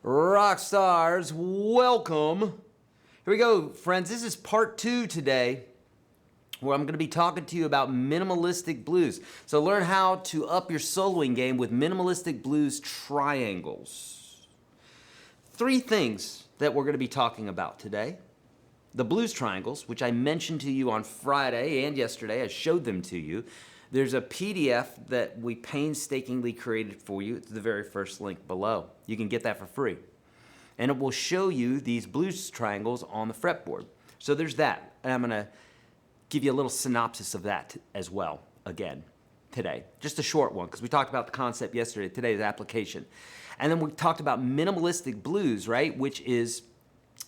Rock stars, welcome. Here we go, friends. This is part 2 today, where I'm going to be talking to you about minimalistic blues. So learn how to up your soloing game with minimalistic blues triangles. 3 things that we're going to be talking about today. The blues triangles, which I mentioned to you on Friday and yesterday. I showed them to you. There's a PDF that we painstakingly created for you. It's the very first link below. You can get that for free. And it will show you these blues triangles on the fretboard. So there's that. And I'm going to give you a little synopsis of that as well, again, today. Just a short one, because we talked about the concept yesterday. Today's application. And then we talked about minimalistic blues, right? Which is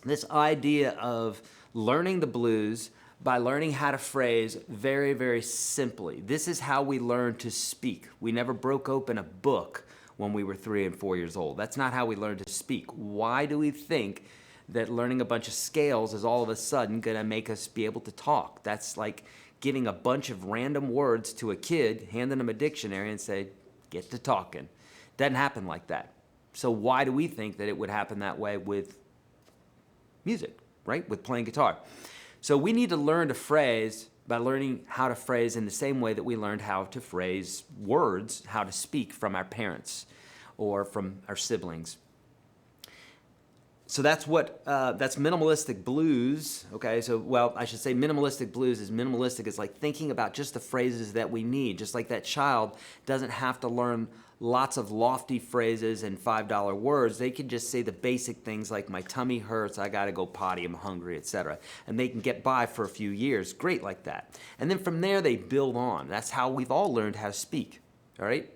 this idea of learning the blues by learning how to phrase very, very simply. This is how we learn to speak. We never broke open a book when we were 3 and 4 years old. That's not how we learn to speak. Why do we think that learning a bunch of scales is all of a sudden gonna make us be able to talk? That's like giving a bunch of random words to a kid, handing them a dictionary and say, get to talking. Doesn't happen like that. So why do we think that it would happen that way with music, right? With playing guitar. So we need to learn to phrase by learning how to phrase in the same way that we learned how to phrase words, how to speak from our parents or from our siblings. So that's that's minimalistic blues, okay? So, well, I should say minimalistic blues is minimalistic. It's like thinking about just the phrases that we need. Just like that child doesn't have to learn lots of lofty phrases and $5 words. They can just say the basic things like my tummy hurts, I gotta go potty, I'm hungry, etc. And they can get by for a few years, great like that. And then from there they build on. That's how we've all learned how to speak, all right?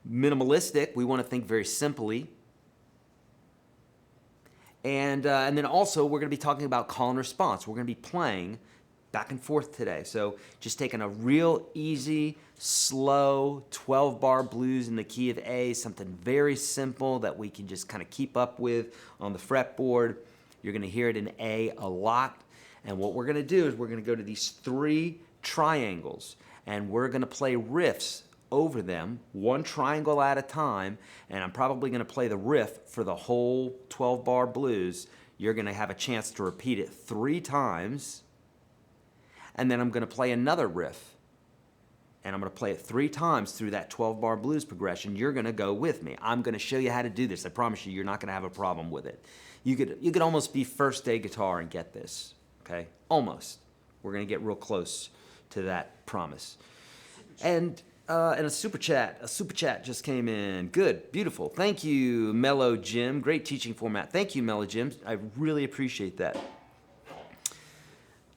Minimalistic, we wanna think very simply. And then also we're gonna be talking about call and response. We're gonna be playing back and forth today. So just taking a real easy, slow 12-bar blues in the key of A, something very simple that we can just kind of keep up with on the fretboard. You're gonna hear it in A a lot. And what we're gonna do is we're gonna go to these 3 triangles and we're gonna play riffs over them, 1 triangle at a time, and I'm probably gonna play the riff for the whole 12-bar blues. You're gonna have a chance to repeat it 3 times, and then I'm gonna play another riff, and I'm gonna play it 3 times through that 12-bar blues progression. You're gonna go with me. I'm gonna show you how to do this. I promise you, you're not gonna have a problem with it. You could almost be first day guitar and get this, okay? Almost. We're gonna get real close to that promise. And a super chat just came in. Good, beautiful. Thank you, Mellow Jim. Great teaching format. Thank you, Mellow Jim. I really appreciate that.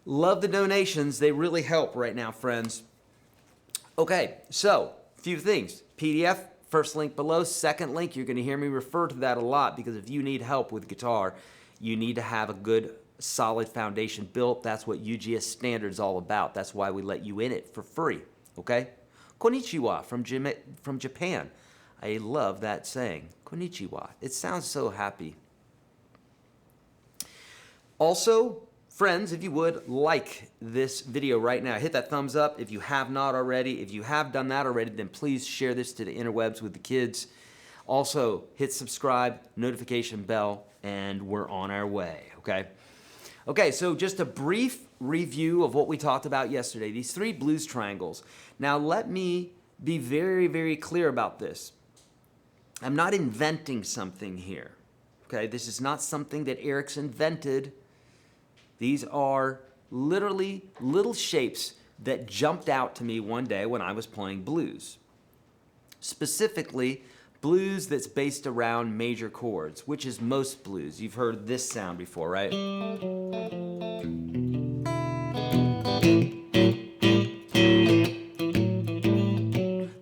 Love the donations. They really help right now, friends. Okay, so a few things. PDF, first link below. Second link, you're going to hear me refer to that a lot because if you need help with guitar, you need to have a good, solid foundation built. That's what UGS Standard is all about. That's why we let you in it for free, okay? Konnichiwa from Japan. I love that saying. Konnichiwa. It sounds so happy. Also, friends, if you would like this video right now, hit that thumbs up if you have not already. If you have done that already, then please share this to the interwebs with the kids. Also, hit subscribe, notification bell, and we're on our way, okay? Okay, so just a brief review of what we talked about yesterday, these 3 blues triangles. Now let me be very, very clear about this. I'm not inventing something here, okay? This is not something that Eric's invented. These are literally little shapes that jumped out to me one day when I was playing blues. Specifically, blues that's based around major chords, which is most blues. You've heard this sound before, right?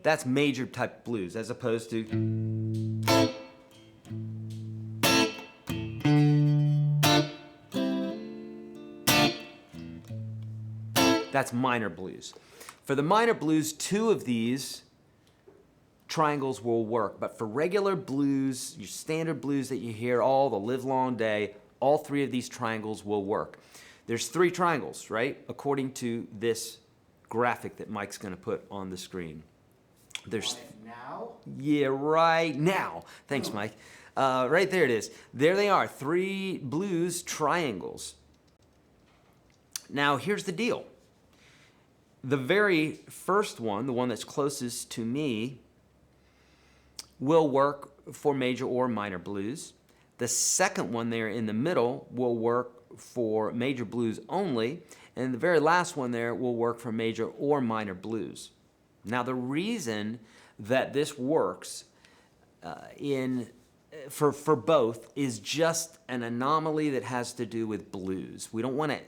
That's major type blues as opposed to that's minor blues. For the minor blues, 2 of these triangles will work, but for regular blues, your standard blues that you hear all the live long day, all 3 of these triangles will work. There's 3 triangles, right? According to this graphic that Mike's gonna put on the screen. There's now? Yeah, right now. Thanks, Mike. Right there it is. There they are, 3 blues triangles. Now, here's the deal. The very first one, the one that's closest to me, will work for major or minor blues. The second one there in the middle will work for major blues only, and the very last one there will work for major or minor blues. Now, the reason that this works for both is just an anomaly that has to do with blues. We don't want to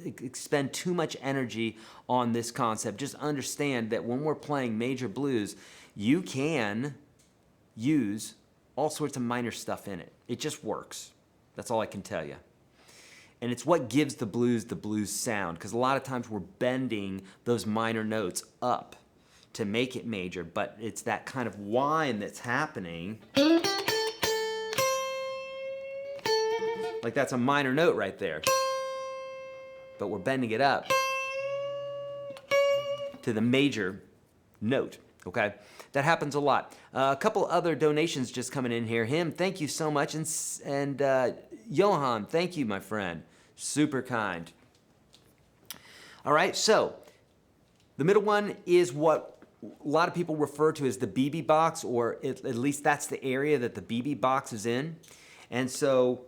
expend too much energy on this concept. Just understand that when we're playing major blues, you can use all sorts of minor stuff in it. It just works. That's all I can tell you. And it's what gives the blues sound, because a lot of times we're bending those minor notes up to make it major, but it's that kind of whine that's happening. Like that's a minor note right there. But we're bending it up to the major note, okay? That happens a lot. A couple other donations just coming in here. Thank you so much. And Johan, thank you, my friend. Super kind. All right, so the middle one is what a lot of people refer to as the BB box, or at least that's the area that the BB box is in. And so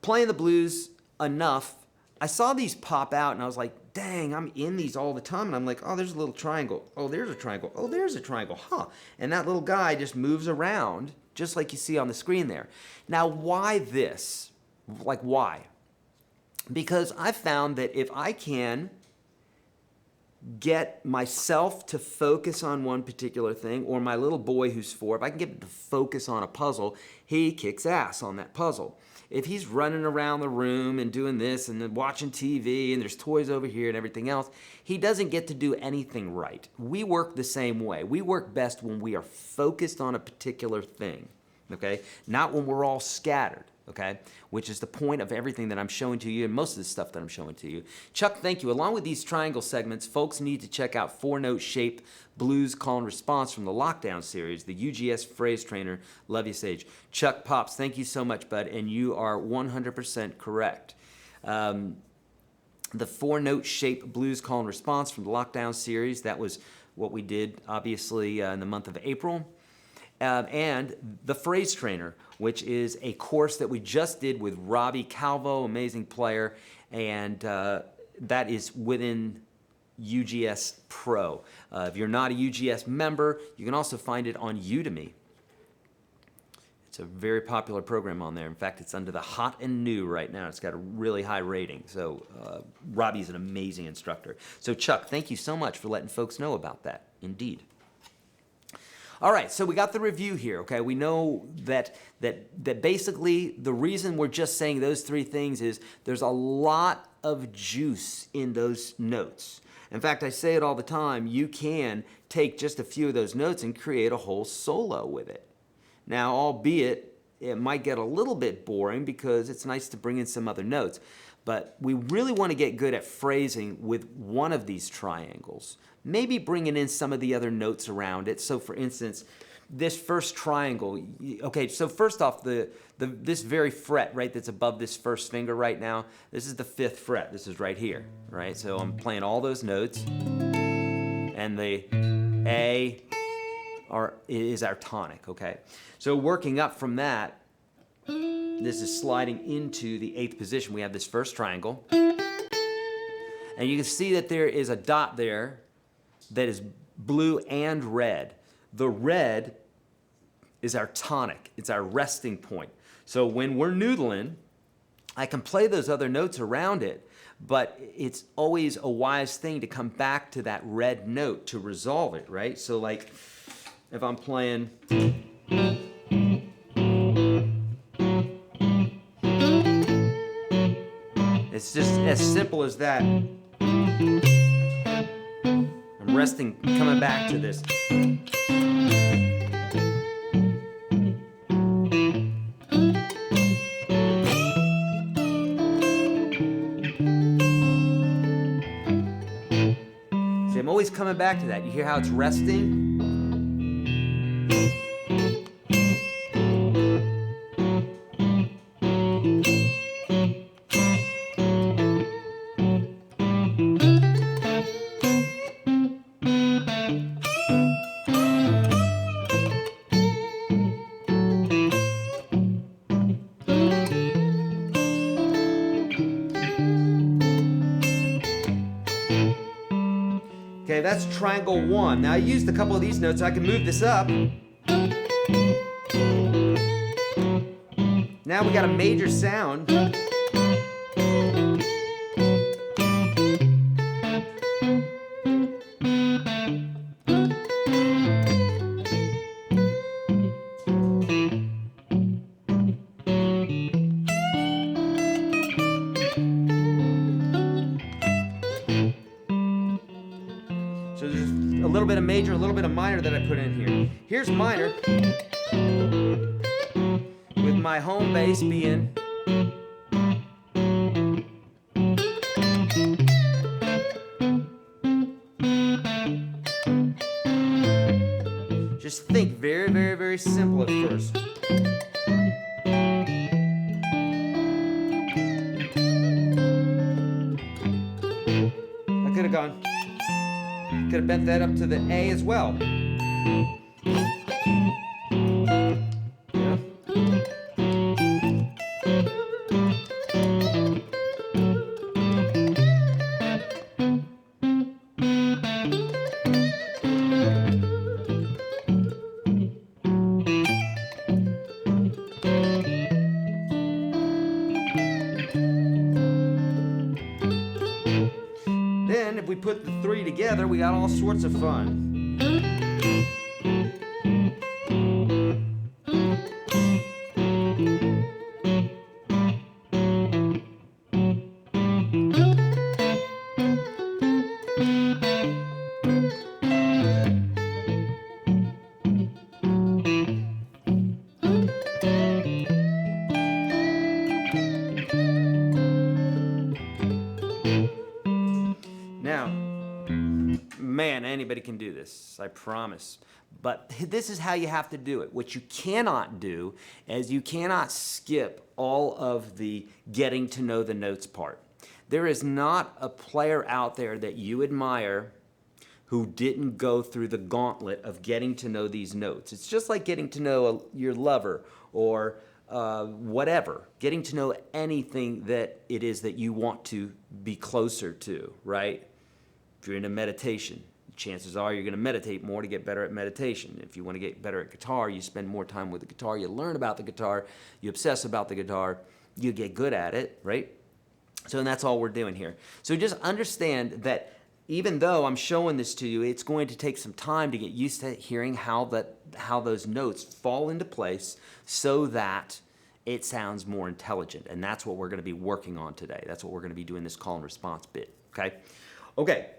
playing the blues enough, I saw these pop out and I was like, dang, I'm in these all the time. And I'm like, oh, there's a little triangle. Oh, there's a triangle. Oh, there's a triangle. Huh. And that little guy just moves around just like you see on the screen there. Now, why this? Like, why? Because I found that if I can get myself to focus on one particular thing, or my little boy who's 4, if I can get him to focus on a puzzle, he kicks ass on that puzzle. If he's running around the room and doing this and then watching TV and there's toys over here and everything else, he doesn't get to do anything right. We work the same way. We work best when we are focused on a particular thing, okay? Not when we're all scattered, okay? Which is the point of everything that I'm showing to you and most of the stuff that I'm showing to you. Chuck, thank you. Along with these triangle segments, folks need to check out 4-note shape blues call and response from the Lockdown series, the UGS phrase trainer. Love you, Sage. Chuck Pops, thank you so much, bud, and you are 100% correct. The 4-note shape blues call and response from the Lockdown series, that was what we did, obviously, in the month of April. And the Phrase Trainer, which is a course that we just did with Robbie Calvo, amazing player, and that is within UGS Pro. If you're not a UGS member, you can also find it on Udemy. It's a very popular program on there. In fact, it's under the hot and new right now. It's got a really high rating. So Robbie's an amazing instructor. So Chuck, thank you so much for letting folks know about that. Indeed. All right, so we got the review here, okay? We know that basically the reason we're just saying those 3 things is there's a lot of juice in those notes. In fact, I say it all the time, you can take just a few of those notes and create a whole solo with it. Now, albeit it might get a little bit boring because it's nice to bring in some other notes, but we really want to get good at phrasing with one of these triangles. Maybe bringing in some of the other notes around it. So for instance, this first triangle, okay, so first off, this very fret, right, that's above this first finger right now, this is the 5th fret. This is right here, right? So I'm playing all those notes, and the A is our tonic, okay? So working up from that, this is sliding into the 8th position. We have this first triangle, and you can see that there is a dot there that is blue and red. The red is our tonic. It's our resting point. So when we're noodling, I can play those other notes around it, but it's always a wise thing to come back to that red note to resolve it, right? So like if I'm playing, it's just as simple as that. I'm resting, coming back to this. See, I'm always coming back to that. You hear how it's resting? Okay, that's triangle 1. Now I used a couple of these notes. I can move this up. Now we got a major sound. So there's a little bit of major, a little bit of minor that I put in here. Here's minor, with my home bass being just think very, very, very simple at first. I could have gone. Could have bent that up to the A as well. Yeah. Then, if we put the 3 together, we got all sorts of fun. Now, man, anybody can do this, I promise. But this is how you have to do it. What you cannot do is you cannot skip all of the getting to know the notes part. There is not a player out there that you admire who didn't go through the gauntlet of getting to know these notes. It's just like getting to know your lover or whatever, getting to know anything that it is that you want to be closer to, right? If you're into meditation, chances are you're going to meditate more to get better at meditation. If you want to get better at guitar, you spend more time with the guitar, you learn about the guitar, you obsess about the guitar, you get good at it, right? So and that's all we're doing here. So just understand that even though I'm showing this to you, it's going to take some time to get used to hearing how those notes fall into place so that it sounds more intelligent. And that's what we're going to be working on today. That's what we're going to be doing this call and response bit, okay? Okay,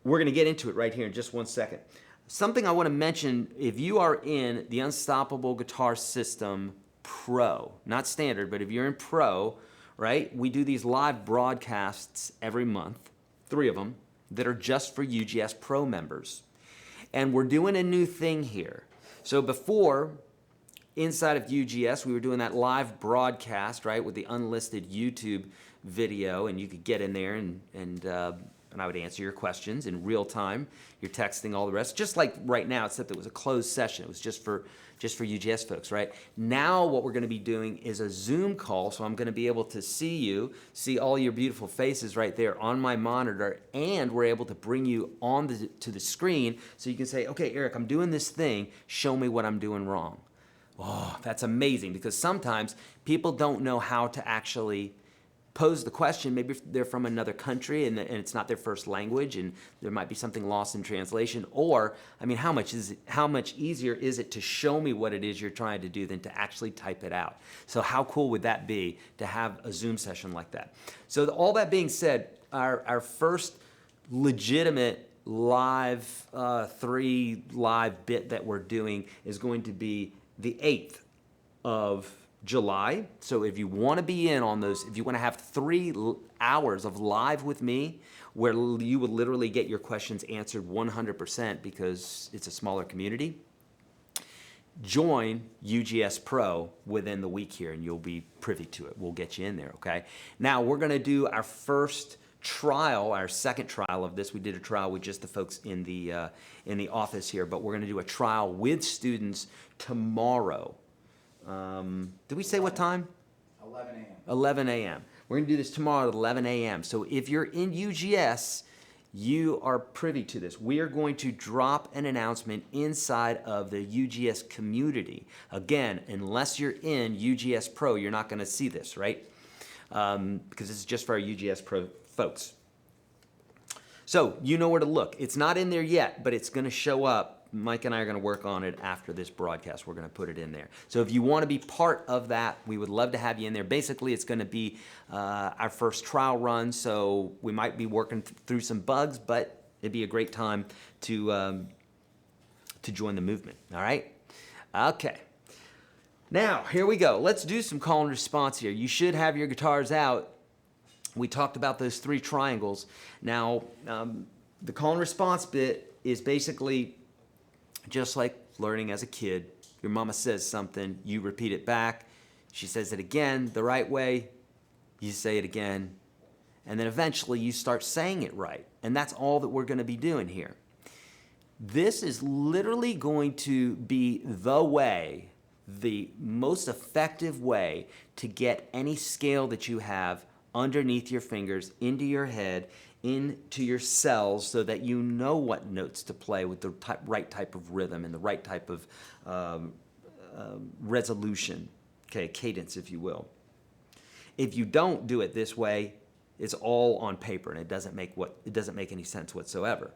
we're going to get into it right here in just 1 second. Something I want to mention, if you are in the Unstoppable Guitar System Pro, not Standard, but if you're in Pro, right, we do these live broadcasts every month, 3 of them, that are just for UGS Pro members. And we're doing a new thing here. So before, inside of UGS, we were doing that live broadcast, right, with the unlisted YouTube video, and you could get in there and I would answer your questions in real time. You're texting all the rest, just like right now, except it was a closed session. It was just for UGS folks, right? Now what we're going to be doing is a Zoom call, so I'm going to be able to see you, see all your beautiful faces right there on my monitor, and we're able to bring you on to the screen so you can say, okay, Eric, I'm doing this thing. Show me what I'm doing wrong. Oh, that's amazing, because sometimes people don't know how to actually pose the question. Maybe they're from another country and it's not their first language and there might be something lost in translation. Or, I mean, how much easier is it to show me what it is you're trying to do than to actually type it out? So how cool would that be to have a Zoom session like that? So all that being said, our first legitimate live 3 live bit that we're doing is going to be the 8th of July. So if you want to be in on those, if you want to have 3 hours of live with me, where you will literally get your questions answered 100% because it's a smaller community, join UGS Pro within the week here and you'll be privy to it. We'll get you in there, okay? Now we're gonna do our first trial, our second trial of this. We did a trial with just the folks in the office here, but we're gonna do a trial with students tomorrow. Did we say what time? 11 a.m. 11 a.m. We're gonna do this tomorrow at 11 a.m. So if you're in UGS, you are privy to this. We are going to drop an announcement inside of the UGS community. Again, unless you're in UGS Pro, you're not gonna see this, right? Because this is just for our UGS Pro folks. So you know where to look. It's not in there yet, but it's gonna show up. Mike and I are gonna work on it after this broadcast. We're gonna put it in there. So if you wanna be part of that, we would love to have you in there. Basically, it's gonna be our first trial run, so we might be working through some bugs, but it'd be a great time to join the movement, all right? Okay. Now, here we go. Let's do some call and response here. You should have your guitars out. We talked about those 3 triangles. Now, the call and response bit is basically just like learning as a kid. Your mama says something, you repeat it back. She says it again the right way, you say it again, and then eventually you start saying it right. And that's all that we're gonna be doing here. This is literally going to be the way, the most effective way to get any scale that you have underneath your fingers, into your head, into your cells, so that you know what notes to play with the right type of rhythm and the right type of resolution, okay, cadence, if you will. If you don't do it this way, it's all on paper and it doesn't make any sense whatsoever.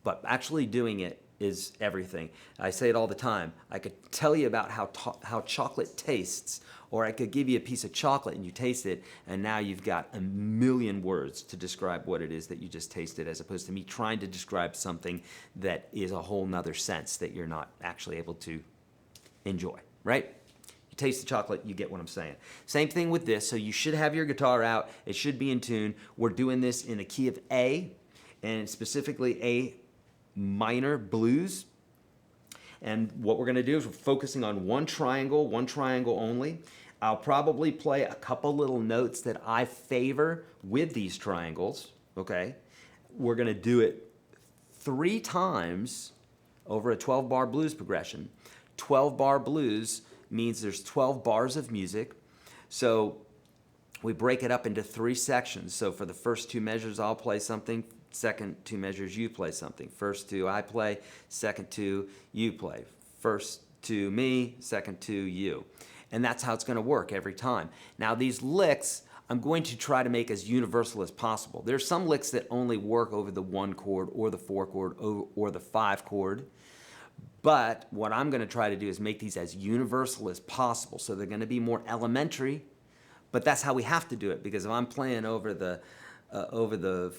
But actually doing it is everything. I say it all the time. I could tell you about how chocolate tastes, or I could give you a piece of chocolate and you taste it, and now you've got a million words to describe what it is that you just tasted, as opposed to me trying to describe something that is a whole nother sense that you're not actually able to enjoy, right? You taste the chocolate, you get what I'm saying. Same thing with this. So you should have your guitar out. It should be in tune. We're doing this in the key of A, and specifically A minor blues. And what we're going to do is we're focusing on one triangle only. I'll probably play a couple little notes that I favor with these triangles, okay? We're going to do it 3 times over a 12-bar blues progression. 12-bar blues means there's 12 bars of music. So we break it up into 3 sections. So for the first 2 measures, I'll play something. Second 2 measures, you play something. First 2, I play. Second 2, you play. First 2, me. Second 2, you. And that's how it's going to work every time. Now, these licks, I'm going to try to make as universal as possible. There's some licks that only work over the 1 chord or the 4 chord or the 5 chord. But what I'm going to try to do is make these as universal as possible. So they're going to be more elementary, but that's how we have to do it, because if I'm playing over the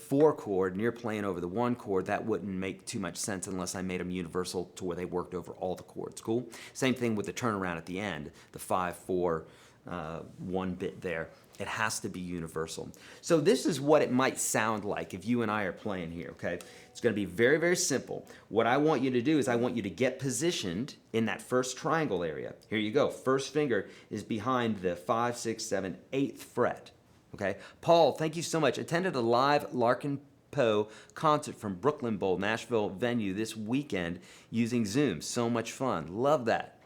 4 chord and you're playing over the 1 chord, that wouldn't make too much sense unless I made them universal to where they worked over all the chords. Cool? Same thing with the turnaround at the end, the 5, 4, 1 bit there. It has to be universal. So this is what it might sound like if you and I are playing here, okay? It's going to be very, very simple. What I want you to do is I want you to get positioned in that first triangle area. Here you go. First finger is behind the 5, 6, 7, 8th fret. Okay, Paul, thank you so much. Attended a live Larkin Poe concert from Brooklyn Bowl, Nashville venue this weekend using Zoom. So much fun. Love that.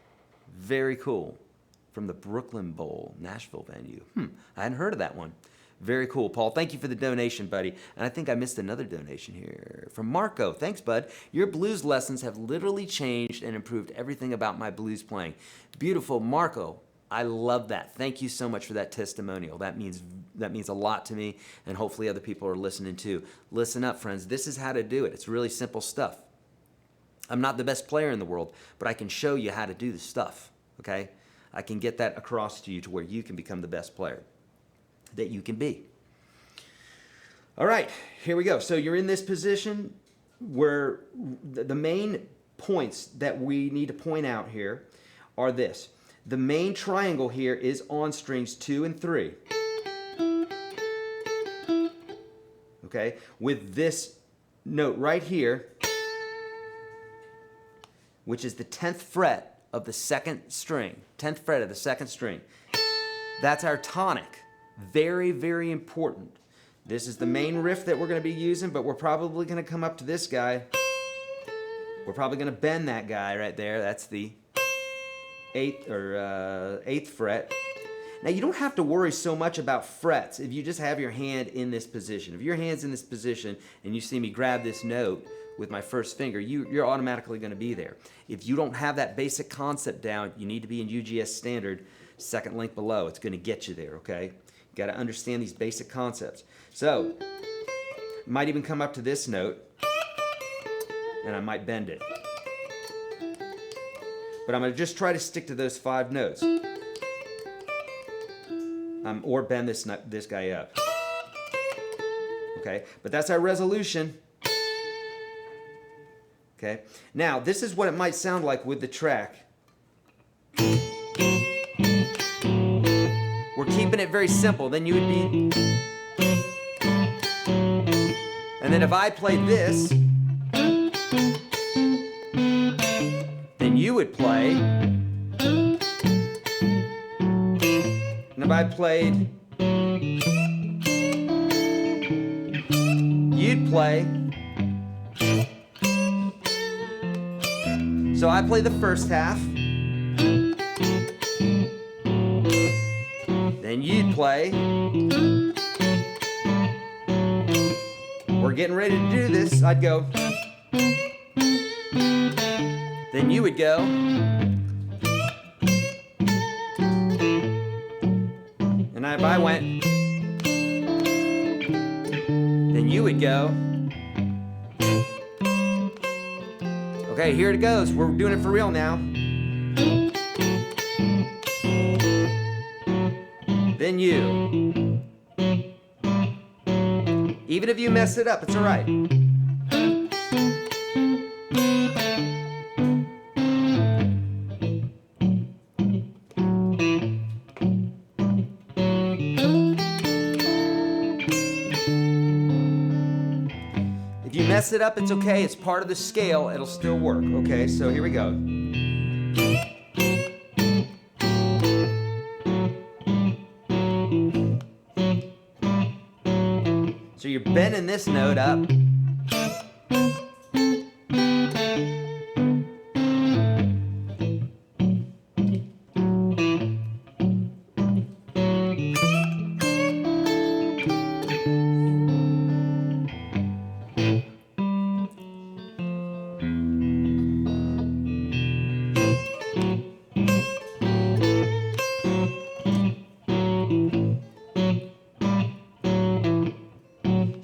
Very cool. From the Brooklyn Bowl, Nashville venue. I hadn't heard of that one. Very cool, Paul. Thank you for the donation, buddy. And I think I missed another donation here from Marco. Thanks, bud. Your blues lessons have literally changed and improved everything about my blues playing. Beautiful, Marco. I love that. Thank you so much for that testimonial. That means a lot to me, and hopefully other people are listening too. Listen up, friends. This is how to do it. It's really simple stuff. I'm not the best player in the world, but I can show you how to do the stuff, okay? I can get that across to you to where you can become the best player that you can be. All right, here we go. So you're in this position where the main points that we need to point out here are this. The main triangle here is on strings 2 and 3. okay, with this note right here, which is the 10th fret of the 2nd string, 10th fret of the 2nd string. That's our tonic. Very, very important. This is the main riff that we're going to be using, but we're probably going to come up to this guy. We're probably going to bend that guy right there. That's the 8th fret. Now, you don't have to worry so much about frets if you just have your hand in this position. If your hand's in this position and you see me grab this note with my first finger, you're automatically going to be there. If you don't have that basic concept down, you need to be in UGS standard, second link below. It's going to get you there, okay? You got to understand these basic concepts. So, might even come up to this note, and I might bend it. But I'm going to just try to stick to those 5 notes. Or bend this guy up. Okay, but that's our resolution. Okay, now this is what it might sound like with the track. We're keeping it very simple. Then you would be... And then if I played this, then you would play... And if I played, you'd play. So I play the first half, then you'd play. We're getting ready to do this. I'd go, then you would go. And if I went, then you would go. Okay, here it goes. We're doing it for real now. Then you. Even if you mess it up, it's all right. If you mess it up, it's okay. It's part of the scale. It'll still work. Okay, so here we go. So you're bending this note up.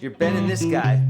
You're bending this guy.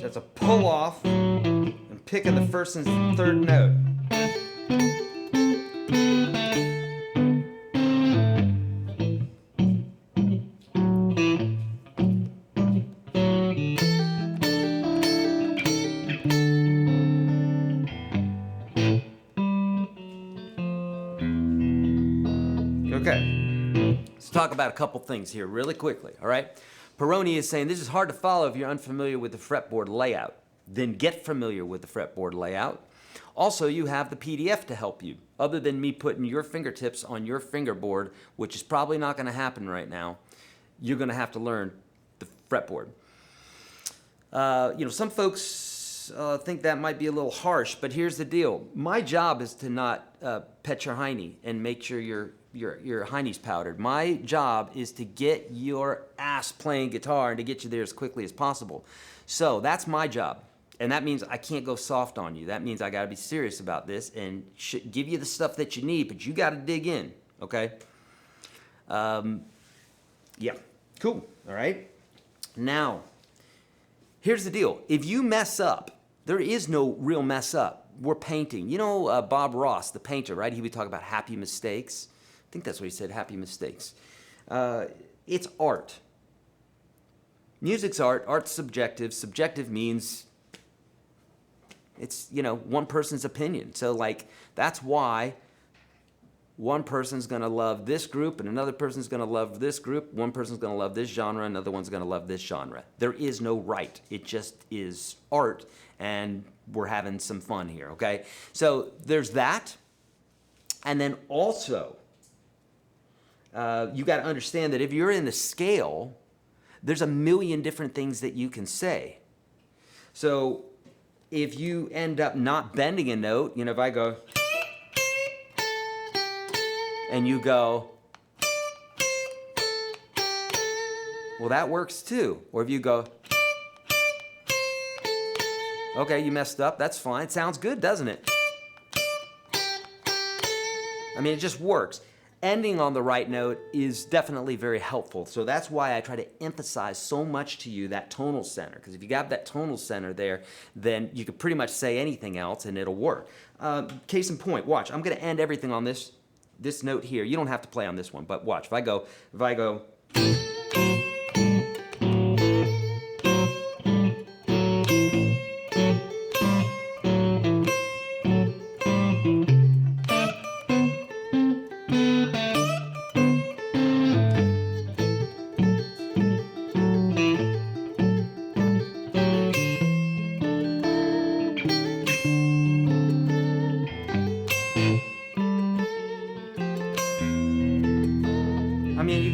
That's a pull off and picking the first and third note. Okay, let's talk about a couple things here really quickly, all right? Peroni is saying this is hard to follow if you're unfamiliar with the fretboard layout. Then get familiar with the fretboard layout. Also, you have the PDF to help you. Other than me putting your fingertips on your fingerboard, which is probably not going to happen right now, you're going to have to learn the fretboard. Some folks think that might be a little harsh, but here's the deal. My job is to not pet your hiney and make sure your hiney's powdered. My job is to get your ass playing guitar and to get you there as quickly as possible. So that's my job. And that means I can't go soft on you. That means I gotta be serious about this and give you the stuff that you need, but you gotta dig in, okay? Yeah, cool, all right? Now, here's the deal. If you mess up, there is no real mess up. We're painting. You know Bob Ross, the painter, right? He would talk about happy mistakes. I think that's what he said, happy mistakes. It's art. Music's art. Art's subjective. Subjective means it's, one person's opinion. So, like, that's why one person's going to love this group and another person's going to love this group. One person's going to love this genre, another one's going to love this genre. There is no right. It just is art, and we're having some fun here, okay? So there's that. And then also, you got to understand that if you're in the scale, there's a million different things that you can say. So if you end up not bending a note, if I go, and you go, well, that works too. Or if you go, okay, you messed up, that's fine. It sounds good, doesn't it? I mean, it just works. Ending on the right note is definitely very helpful. So that's why I try to emphasize so much to you that tonal center. Because if you got that tonal center there, then you can pretty much say anything else and it'll work. Case in point, watch. I'm going to end everything on this note here. You don't have to play on this one, but watch. If I go,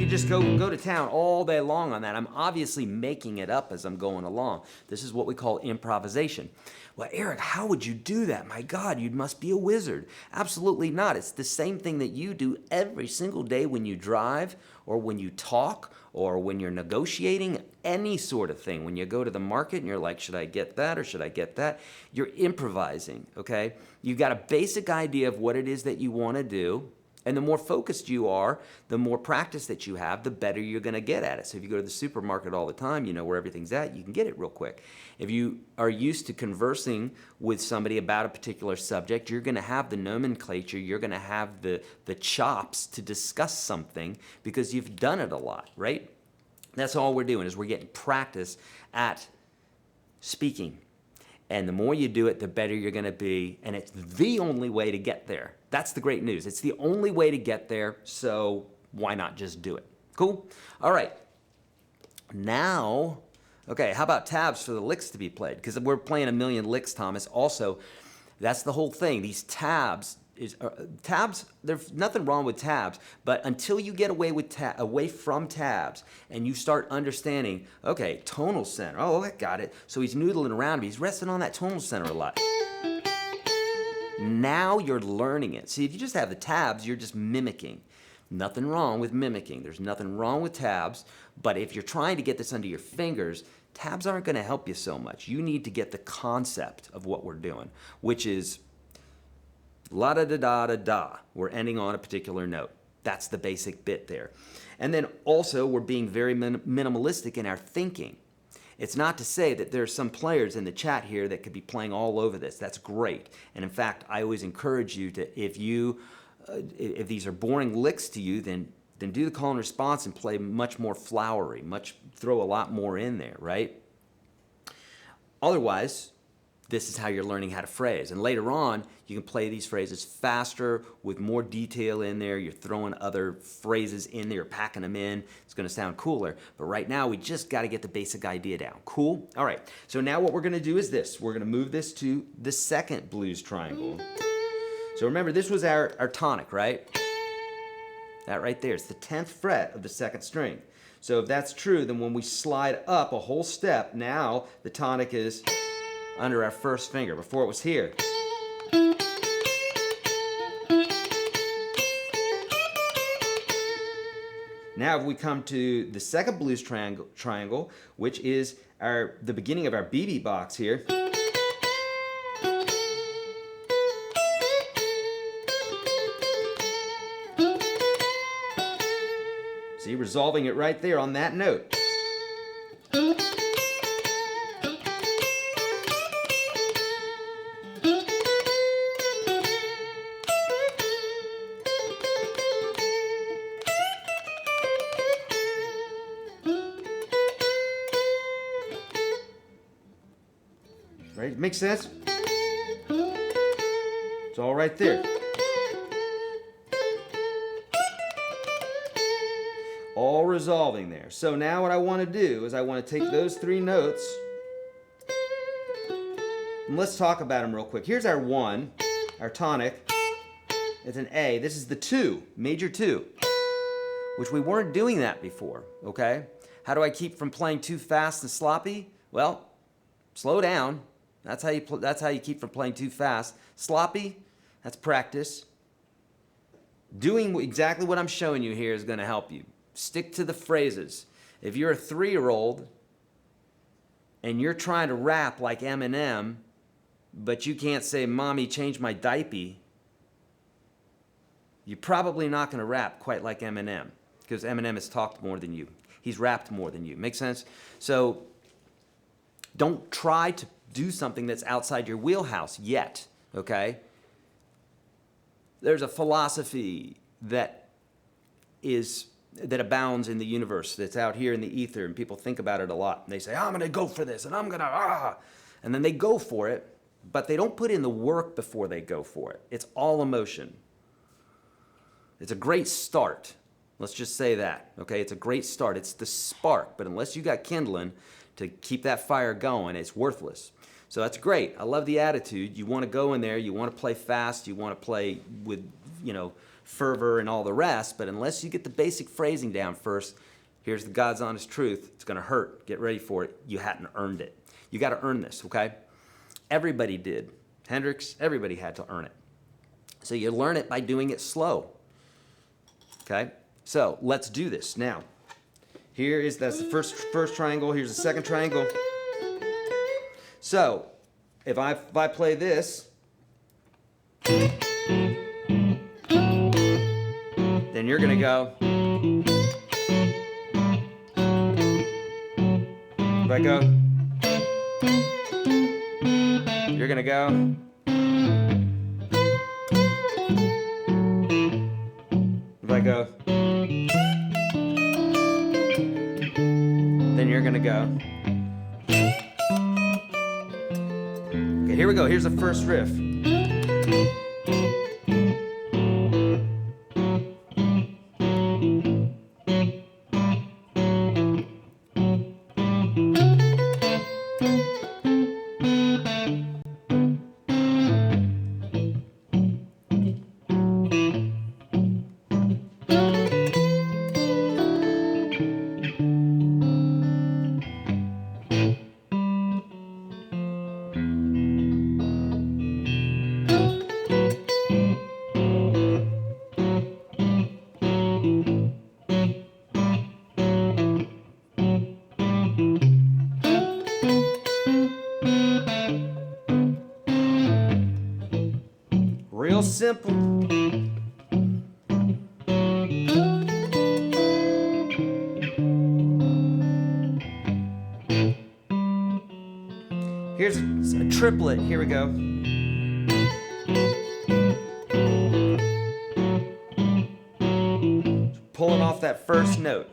just go to town all day long on that. I'm obviously making it up as I'm going along. This is what we call improvisation. Well, Eric, how would you do that? My God, you must be a wizard. Absolutely not. It's the same thing that you do every single day when you drive or when you talk or when you're negotiating, any sort of thing. When you go to the market and you're like, should I get that or should I get that? You're improvising, okay? You've got a basic idea of what it is that you want to do. And the more focused you are, the more practice that you have, the better you're going to get at it. So if you go to the supermarket all the time, you know where everything's at, you can get it real quick. If you are used to conversing with somebody about a particular subject, you're going to have the nomenclature, you're going to have the chops to discuss something because you've done it a lot, right? That's all we're doing is we're getting practice at speaking. And the more you do it, the better you're going to be. And it's the only way to get there. That's the great news. It's the only way to get there, so why not just do it? Cool? All right. Now, okay, how about tabs for the licks to be played? Because we're playing a million licks, Thomas. Also, that's the whole thing. These tabs, there's nothing wrong with tabs, but until you get away from tabs and you start understanding, okay, tonal center, oh, I got it. So he's noodling around, but he's resting on that tonal center a lot. Now you're learning it. See, if you just have the tabs, you're just mimicking. Nothing wrong with mimicking. There's nothing wrong with tabs, but if you're trying to get this under your fingers, tabs aren't going to help you so much. You need to get the concept of what we're doing, which is la-da-da-da-da-da. We're ending on a particular note. That's the basic bit there. And then also, we're being very minimalistic in our thinking. It's not to say that there are some players in the chat here that could be playing all over this. That's great. And in fact, I always encourage you to, if these are boring licks to you, then do the call and response and play much more flowery, throw a lot more in there, right? Otherwise, this is how you're learning how to phrase. And later on, you can play these phrases faster with more detail in there. You're throwing other phrases in there, you're packing them in. It's going to sound cooler. But right now, we just got to get the basic idea down. Cool? All right. So now what we're going to do is this. We're going to move this to the second blues triangle. So remember, this was our tonic, right? That right there. It's the 10th fret of the second string. So if that's true, then when we slide up a whole step, now the tonic is under our first finger. Before it was here. Now if we come to the second blues triangle, which is the beginning of our BB box here. See, resolving it right there on that note. Right? Makes sense? It's all right there. All resolving there. So now what I want to do is I want to take those three notes and let's talk about them real quick. Here's our 1, our tonic. It's an A. This is the 2, major 2, which we weren't doing that before, okay? How do I keep from playing too fast and sloppy? Well, slow down. That's how you keep from playing too fast. Sloppy, that's practice. Doing exactly what I'm showing you here is going to help you. Stick to the phrases. If you're a 3-year-old and you're trying to rap like Eminem, but you can't say, "Mommy, change my diaper," you're probably not going to rap quite like Eminem, because Eminem has talked more than you. He's rapped more than you. Make sense? So don't try to do something that's outside your wheelhouse yet, okay? There's a philosophy that abounds in the universe, that's out here in the ether, and people think about it a lot. And they say, "I'm going to go for this, and I'm going to, and then they go for it, but they don't put in the work before they go for it. It's all emotion. It's a great start. Let's just say that, okay? It's a great start. It's the spark, but unless you got kindling to keep that fire going, it's worthless. So that's great. I love the attitude. You want to go in there, you want to play fast, you want to play with, fervor and all the rest, but unless you get the basic phrasing down first, here's the God's honest truth. It's going to hurt. Get ready for it. You hadn't earned it. You got to earn this, okay? Everybody did. Hendrix, everybody had to earn it. So you learn it by doing it slow, okay? So let's do this now. That's the first triangle. Here's the second triangle. So if I play this, then you're gonna go. If I go, you're gonna go. If I go, then you're gonna go. Okay, here we go. Here's the first riff. Real simple. Here's a triplet. Here we go. Pulling off that first note.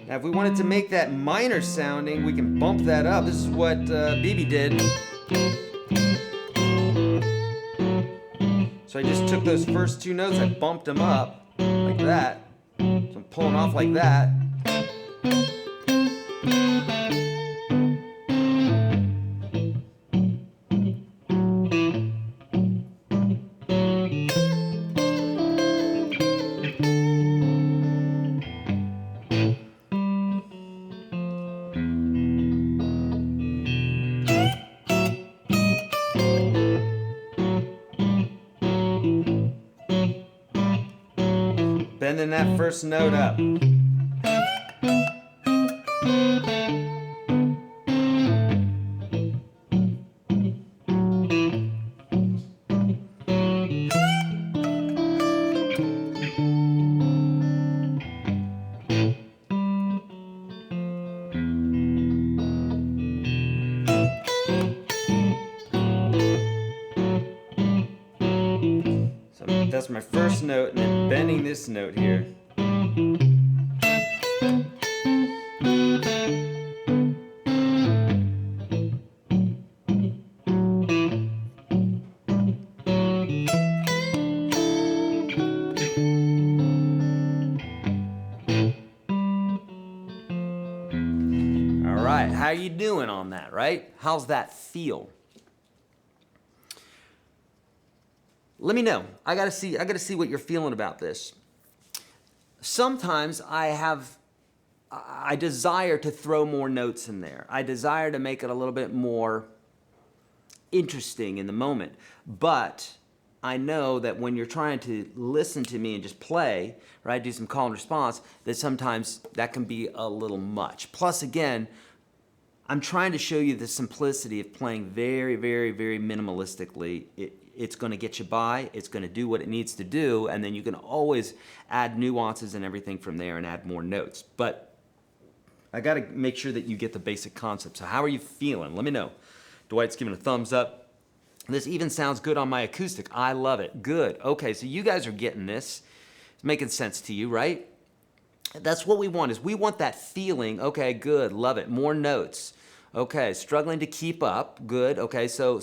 Now, if we wanted to make that minor sounding, we can bump that up. This is what BB did. So I just took those first two notes, I bumped them up like that. So I'm pulling off like that. bending that first note up. That's my first note, and then bending this note here. All right, how you doing on that, right? How's that feel? Let me know. I gotta see what you're feeling about this. Sometimes I desire to throw more notes in there. I desire to make it a little bit more interesting in the moment. But I know that when you're trying to listen to me and just play, right, do some call and response, that sometimes that can be a little much. Plus, again, I'm trying to show you the simplicity of playing very, very, very minimalistically. It's going to get you by, it's going to do what it needs to do, and then you can always add nuances and everything from there and add more notes. But I got to make sure that you get the basic concept. So how are you feeling? Let me know. Dwight's giving a thumbs up. This even sounds good on my acoustic. I love it. Good. Okay, so you guys are getting this. It's making sense to you, right? That's what we want, is we want that feeling. Okay, good, love it. More notes. Okay, struggling to keep up. Good. Okay, so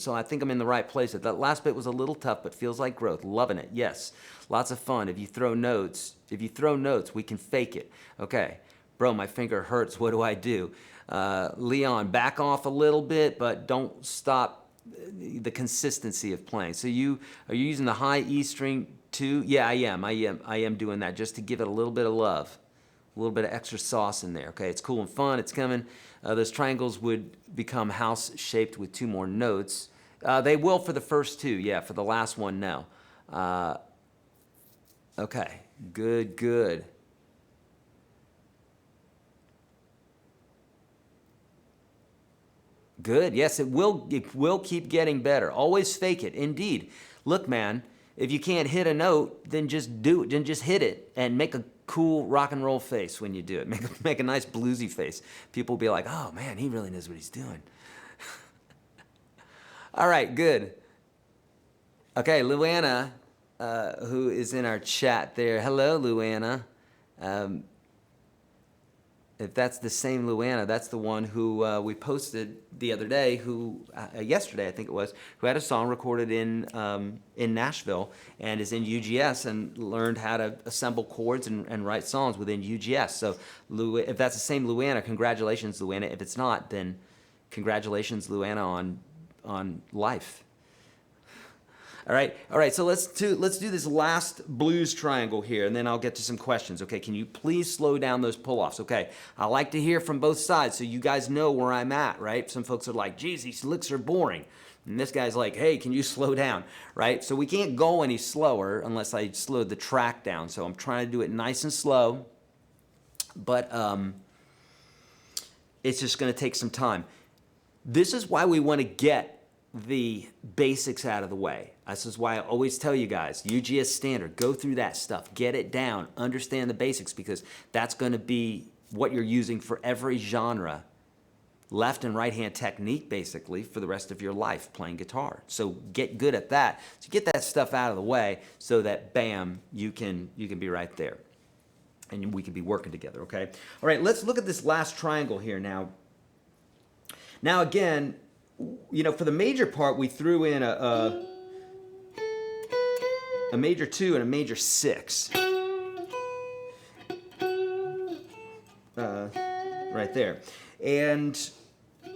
I think I'm in the right place. That last bit was a little tough, but feels like growth. Loving it. Yes. Lots of fun. If you throw notes, we can fake it. Okay. Bro, my finger hurts. What do I do? Leon, back off a little bit, but don't stop the consistency of playing. So are you using the high E string too? Yeah, I am doing that just to give it a little bit of love. A little bit of extra sauce in there. Okay, it's cool and fun. It's coming. Those triangles would become house-shaped with 2 more notes. They will for the first 2. Yeah, for the last one, no. Okay, good, good. Good. Yes, it will keep getting better. Always fake it. Indeed. Look, man, if you can't hit a note, then just do it. Then just hit it and make a cool rock and roll face when you do it. Make a nice bluesy face. People will be like, oh man, he really knows what he's doing. All right, good. Okay, Luana, who is in our chat there. Hello, Luana. If that's the same Luana, that's the one who we posted the other day, who yesterday I think it was, who had a song recorded in Nashville and is in UGS and learned how to assemble chords and write songs within UGS. So if that's the same Luana, congratulations, Luana. If it's not, then congratulations, Luana, on life. All right. So let's do this last blues triangle here, and then I'll get to some questions. Okay, can you please slow down those pull-offs? Okay, I like to hear from both sides so you guys know where I'm at, right? Some folks are like, geez, these licks are boring. And this guy's like, hey, can you slow down, right? So we can't go any slower unless I slowed the track down. So I'm trying to do it nice and slow, but it's just going to take some time. This is why we want to get the basics out of the way. This is why I always tell you guys, UGS standard, go through that stuff, get it down, understand the basics, because that's going to be what you're using for every genre, left and right hand technique, basically, for the rest of your life playing guitar. So get good at that. So get that stuff out of the way so that, bam, you can be right there. And we can be working together, okay? All right, let's look at this last triangle here now. Now, again, you know, for the major part, we threw in a major 2 and a major 6. Right there. And a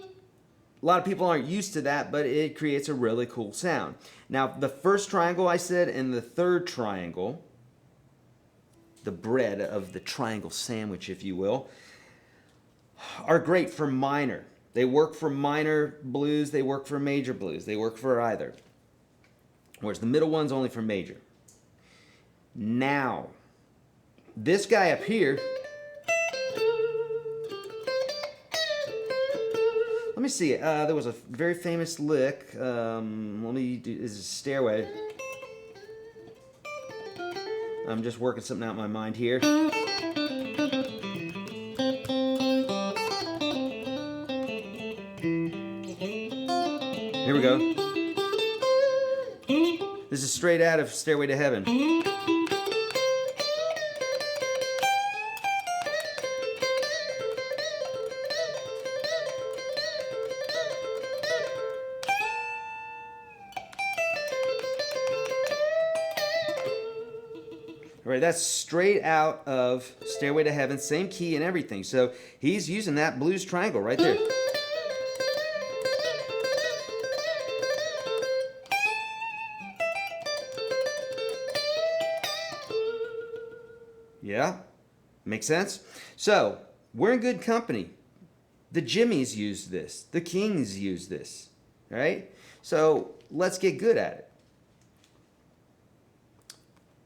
lot of people aren't used to that, but it creates a really cool sound. Now, the first triangle I said and the third triangle, the bread of the triangle sandwich, if you will, are great for minor. They work for minor blues, they work for major blues, they work for either. Whereas the middle one's only for major. Now, this guy up here, let me see, there was a very famous lick, let me do, this is Stairway. I'm just working something out in my mind here. Here we go. This is straight out of Stairway to Heaven. All right, that's straight out of Stairway to Heaven, same key and everything. So he's using that blues triangle right there. Yeah, makes sense? So we're in good company. The Jimmies use this. The Kings use this, right? So let's get good at it.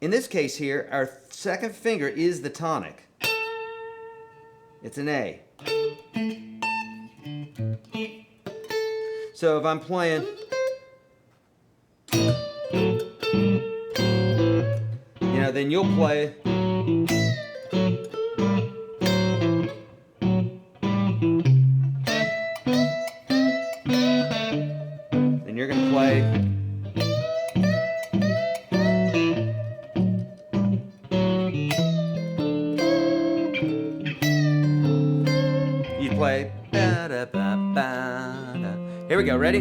In this case here, our second finger is the tonic. It's an A. So if I'm playing, you know, then you'll play. Then you're going to play. Play. Here we go, ready?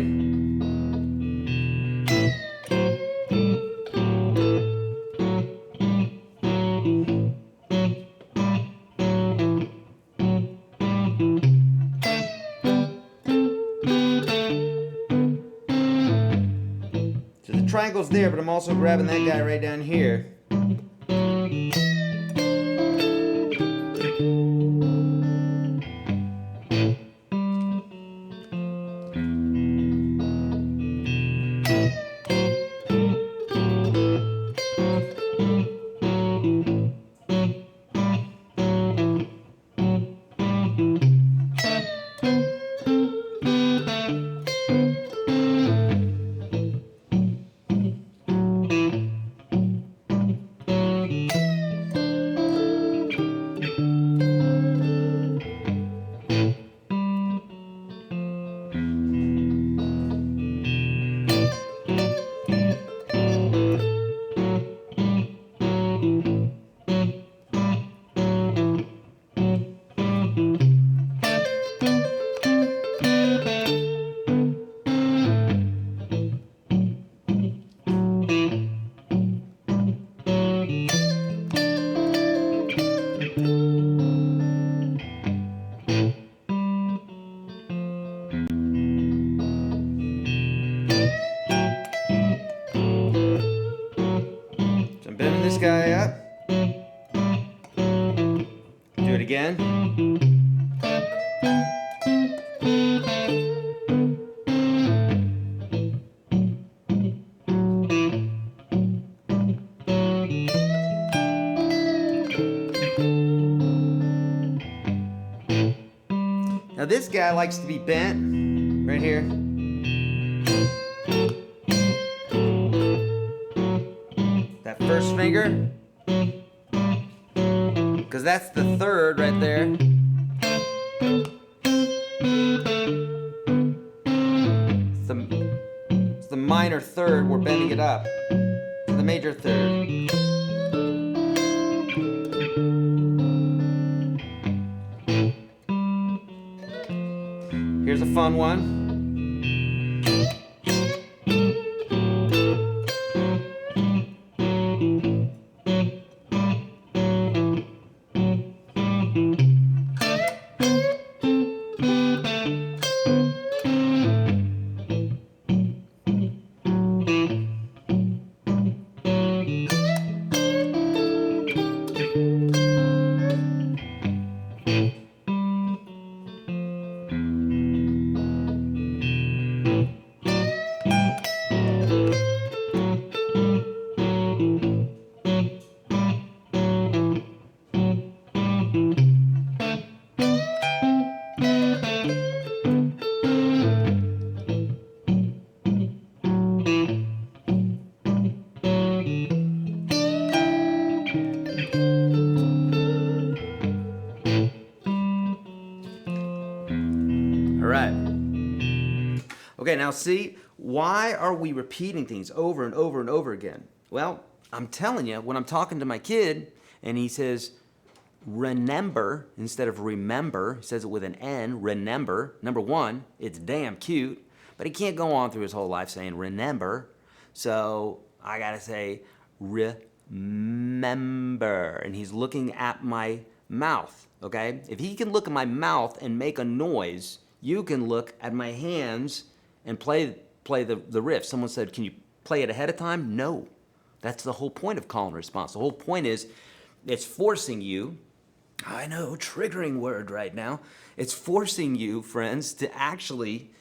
So the triangle's there, but I'm also grabbing that guy right down here. This guy up. Do it again. Now this guy likes to be bent right here. First finger, because that's the third right there. It's the minor third, we're bending it up to the major third. Here's a fun one. Okay, now see, why are we repeating things over and over and over again? Well, I'm telling you, when I'm talking to my kid and he says, remember instead of remember, he says it with an N, remember. Number one, it's damn cute, but he can't go on through his whole life saying remember. So I gotta say remember, and he's looking at my mouth, okay? If he can look at my mouth and make a noise, you can look at my hands and play the riff. Someone said, can you play it ahead of time? No. That's the whole point of call and response. The whole point is it's forcing you, I know, triggering word right now. It's forcing you, friends, to actually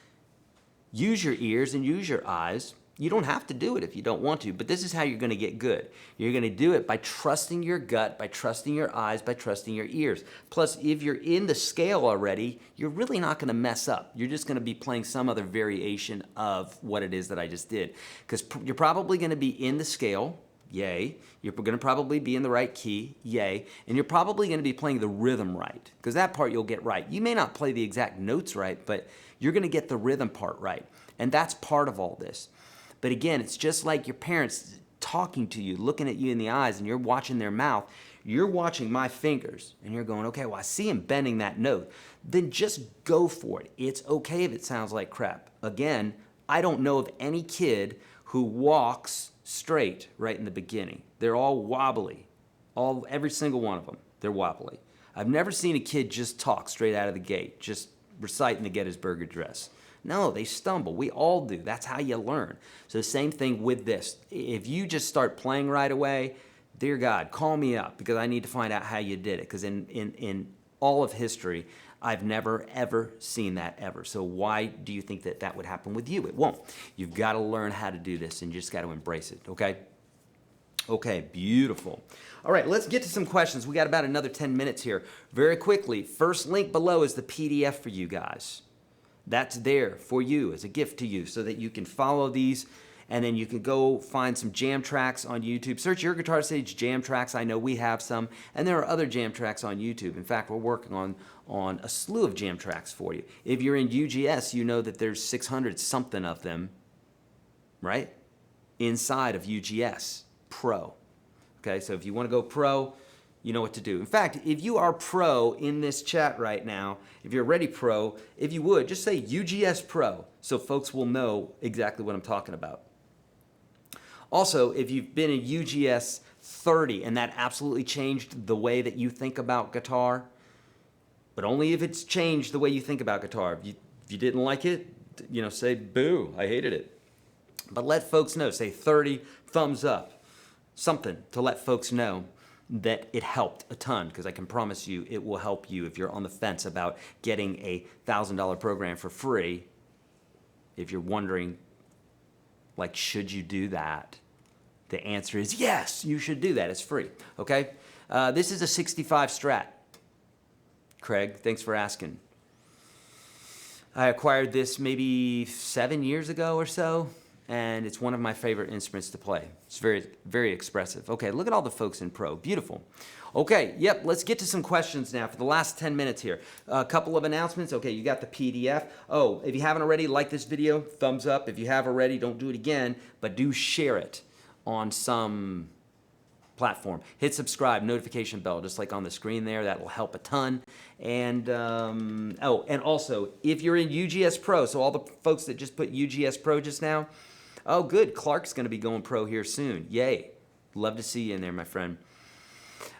use your ears and use your eyes. You don't have to do it if you don't want to, but this is how you're going to get good. You're going to do it by trusting your gut, by trusting your eyes, by trusting your ears. Plus, if you're in the scale already, you're really not going to mess up. You're just going to be playing some other variation of what it is that I just did. Because you're probably going to be in the scale, yay. You're going to probably be in the right key, yay. And you're probably going to be playing the rhythm right, because that part you'll get right. You may not play the exact notes right, but you're going to get the rhythm part right. And that's part of all this. But again, it's just like your parents talking to you, looking at you in the eyes, and you're watching their mouth. You're watching my fingers, and you're going, okay, well, I see him bending that note. Then just go for it. It's okay if it sounds like crap. Again, I don't know of any kid who walks straight right in the beginning. They're all wobbly. Every single one of them, they're wobbly. I've never seen a kid just talk straight out of the gate, just reciting the Gettysburg Address. No, they stumble. We all do. That's how you learn. So the same thing with this. If you just start playing right away, dear God, call me up because I need to find out how you did it. Because in all of history, I've never, ever seen that ever. So why do you think that that would happen with you? It won't. You've got to learn how to do this and you just got to embrace it, okay? Okay, beautiful. All right, let's get to some questions. We got about another 10 minutes here. Very quickly, first link below is the PDF for you guys. That's there for you as a gift to you so that you can follow these and then you can go find some jam tracks on YouTube. Search Your Guitar Sage jam tracks. I know we have some, and there are other jam tracks on YouTube. In fact, we're working on a slew of jam tracks for you. If you're in UGS, you know that there's 600 something of them, right? Inside of UGS Pro. Okay, so if you want to go pro, you know what to do. In fact, if you are pro in this chat right now, if you're already pro, if you would, just say UGS Pro so folks will know exactly what I'm talking about. Also, if you've been in UGS 30 and that absolutely changed the way that you think about guitar, but only if it's changed the way you think about guitar. If you didn't like it, you know, say boo, I hated it. But let folks know, say 30, thumbs up, something to let folks know that it helped a ton, because I can promise you it will help you if you're on the fence about getting a $1,000 program for free. If you're wondering, like, should you do that? The answer is yes, you should do that. It's free, okay? This is a 65 Strat. Craig, thanks for asking. I acquired this maybe 7 years ago or so, and it's one of my favorite instruments to play. It's very, very expressive. Okay, look at all the folks in pro. Beautiful. Okay, yep, let's get to some questions now for the last 10 minutes here. A couple of announcements. Okay, you got the PDF. Oh, if you haven't already, like this video, thumbs up. If you have already, don't do it again, but do share it on some platform. Hit subscribe, notification bell, just like on the screen there. That will help a ton. And and also, if you're in UGS Pro, so all the folks that just put UGS Pro just now, oh, good. Clark's going to be going pro here soon. Yay. Love to see you in there, my friend.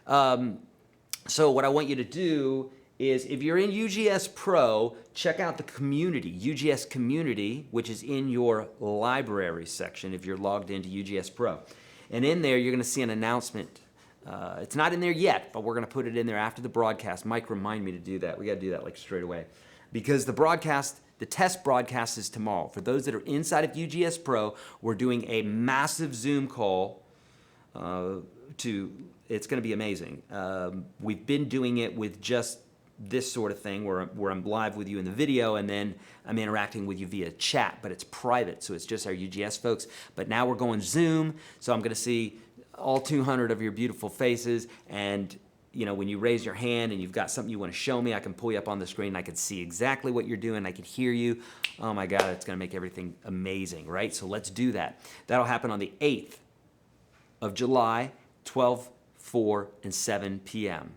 So what I want you to do is, if you're in UGS Pro, check out the community, UGS Community, which is in your library section if you're logged into UGS Pro. And in there, you're going to see an announcement. It's not in there yet, but we're going to put it in there after the broadcast. Mike, remind me to do that. We got to do that like straight away. Because the test broadcast is tomorrow. For those that are inside of UGS Pro, we're doing a massive Zoom call. It's going to be amazing. We've been doing it with just this sort of thing where I'm live with you in the video and then I'm interacting with you via chat, but it's private, so it's just our UGS folks. But now we're going Zoom, so I'm going to see all 200 of your beautiful faces, and when you raise your hand and you've got something you want to show me, I can pull you up on the screen. I can see exactly what you're doing. I can hear you. Oh my God, it's going to make everything amazing, right? So let's do that. That'll happen on the 8th of July, 12, 4, and 7 p.m.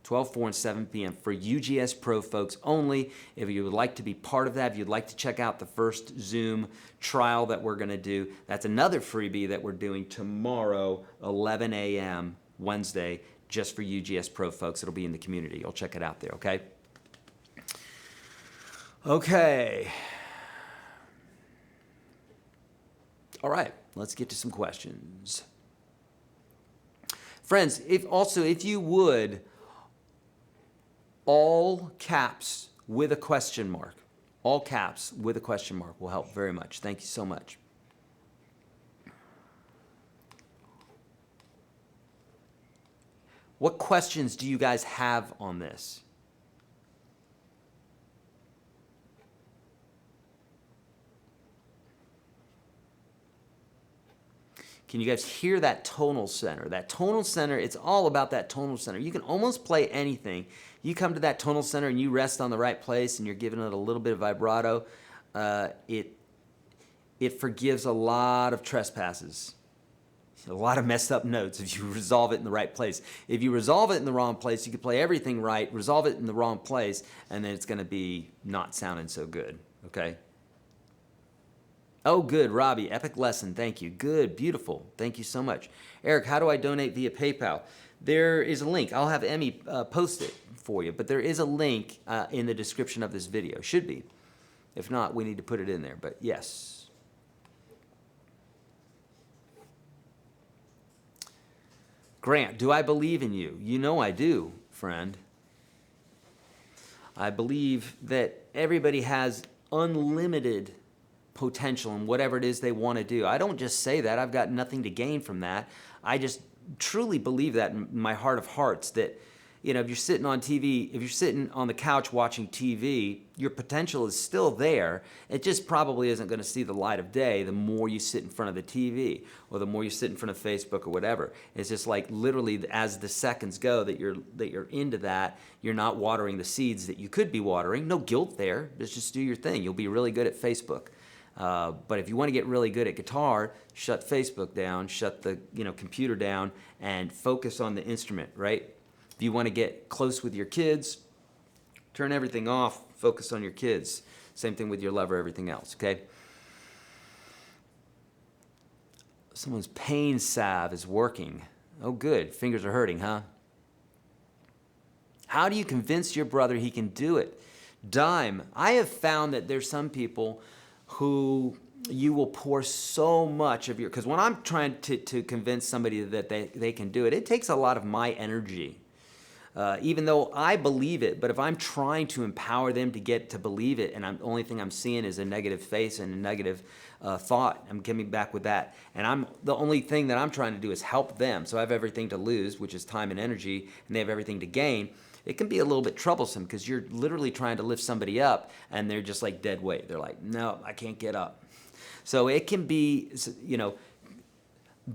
12, 4, and 7 p.m. for UGS Pro folks only. If you would like to be part of that, if you'd like to check out the first Zoom trial that we're going to do, that's another freebie that we're doing tomorrow, 11 a.m. Wednesday, just for UGS Pro folks. It'll be in the community. You'll check it out there, okay? Okay. All right, let's get to some questions. Friends, if you would, all caps with a question mark. All caps with a question mark will help very much. Thank you so much. What questions do you guys have on this? Can you guys hear that tonal center? That tonal center, it's all about that tonal center. You can almost play anything. You come to that tonal center and you rest on the right place and you're giving it a little bit of vibrato, it forgives a lot of trespasses, a lot of messed up notes if you resolve it in the right place. If you resolve it in the wrong place, you can play everything right, resolve it in the wrong place, and then it's going to be not sounding so good, okay? Oh, good, Robbie, epic lesson, thank you. Good, beautiful, thank you so much. Eric, how do I donate via PayPal? There is a link. I'll have Emmy post it for you, but there is a link in the description of this video. Should be. If not, we need to put it in there, but yes. Grant, do I believe in you? You know I do, friend. I believe that everybody has unlimited potential in whatever it is they want to do. I don't just say that. I've got nothing to gain from that. I just truly believe that in my heart of hearts that, if you're sitting on TV, if you're sitting on the couch watching TV, your potential is still there. It just probably isn't going to see the light of day the more you sit in front of the TV or the more you sit in front of Facebook or whatever. It's just like literally as the seconds go that you're into that, you're not watering the seeds that you could be watering. No guilt there. Just do your thing. You'll be really good at Facebook. But if you want to get really good at guitar, shut Facebook down, shut the computer down, and focus on the instrument, right? If you want to get close with your kids, turn everything off, focus on your kids. Same thing with your lover, everything else, okay? Someone's pain salve is working. Oh, good. Fingers are hurting, huh? How do you convince your brother he can do it? Dime, I have found that there's some people who you will pour so much of your, because when I'm trying to convince somebody that they can do it, it takes a lot of my energy. Even though I believe it, but if I'm trying to empower them to get to believe it, and the only thing I'm seeing is a negative face and a negative thought, I'm coming back with that. And the only thing that I'm trying to do is help them. So I have everything to lose, which is time and energy, and they have everything to gain. It can be a little bit troublesome because you're literally trying to lift somebody up and they're just like dead weight. They're like, no, I can't get up. So it can be,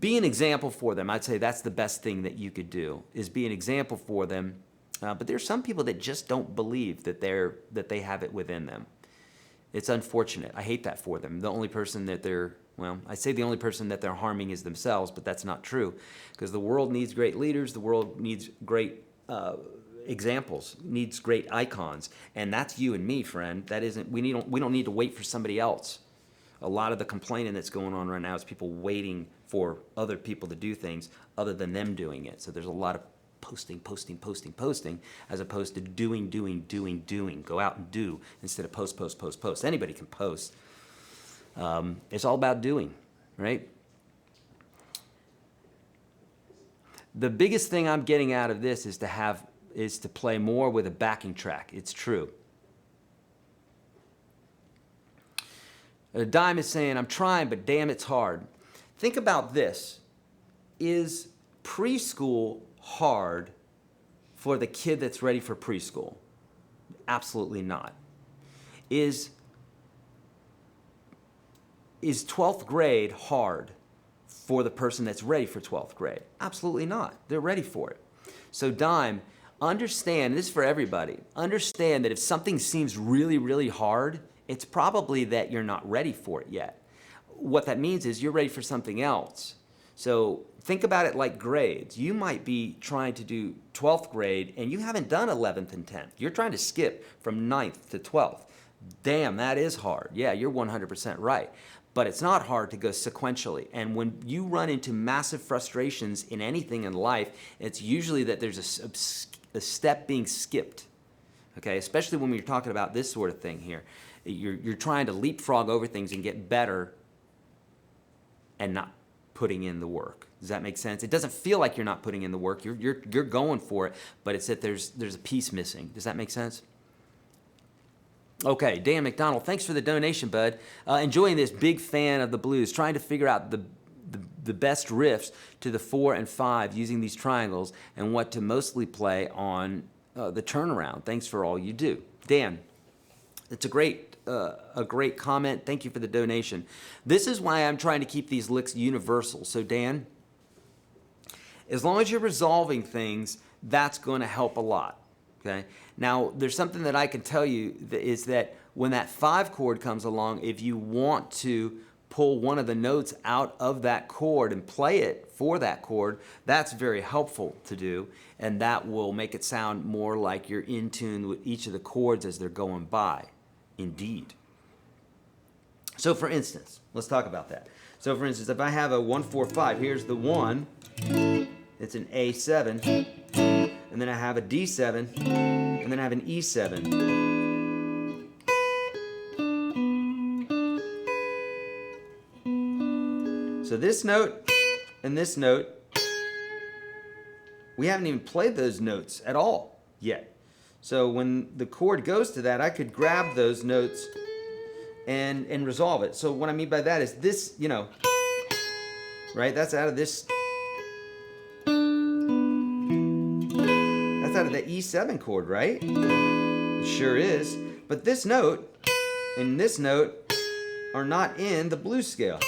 be an example for them. I'd say that's the best thing that you could do is be an example for them. But there's some people that just don't believe that they have it within them. It's unfortunate. I hate that for them. The only person that I say the only person that they're harming is themselves, but that's not true because the world needs great leaders. The world needs great examples, needs great icons, and that's you and me, friend. We don't need to wait for somebody else. A lot of the complaining that's going on right now is people waiting for other people to do things other than them doing it. So there's a lot of posting, as opposed to doing. Go out and do instead of post. Anybody can post. It's all about doing, right? The biggest thing I'm getting out of this is to play more with a backing track. It's true. Dime is saying, I'm trying, but damn, it's hard. Think about this. Is preschool hard for the kid that's ready for preschool? Absolutely not. Is 12th grade hard for the person that's ready for 12th grade? Absolutely not. They're ready for it. So Dime, understand, this is for everybody, understand that if something seems really, really hard, it's probably that you're not ready for it yet. What that means is you're ready for something else. So think about it like grades. You might be trying to do 12th grade and you haven't done 11th and 10th. You're trying to skip from 9th to 12th. Damn, that is hard. Yeah, you're 100% right. But it's not hard to go sequentially. And when you run into massive frustrations in anything in life, it's usually that there's a step being skipped. Okay, especially when we're talking about this sort of thing here. You're trying to leapfrog over things and get better and not putting in the work. Does that make sense? It doesn't feel like you're not putting in the work. You're going for it, but it's that there's a piece missing. Does that make sense? Okay, Dan McDonald, thanks for the donation, bud. Enjoying this, big fan of the blues, trying to figure out the best riffs to the 4 and 5 using these triangles and what to mostly play on the turnaround. Thanks for all you do. Dan, it's a great comment. Thank you for the donation. This is why I'm trying to keep these licks universal. So Dan, as long as you're resolving things, that's going to help a lot. Okay. Now, there's something that I can tell you is that when that 5 chord comes along, if you want to pull one of the notes out of that chord and play it for that chord, that's very helpful to do, and that will make it sound more like you're in tune with each of the chords as they're going by. Indeed. So for instance, let's talk about that. So for instance, if I have a 1-4-5, here's the 1, it's an A7, and then I have a D7, and then I have an E7. So this note and this note, we haven't even played those notes at all yet. So when the chord goes to that, I could grab those notes and resolve it. So what I mean by that is this, you know, right? That's out of this. Out of the E7 chord, right? It sure is. But this note and this note are not in the blues scale.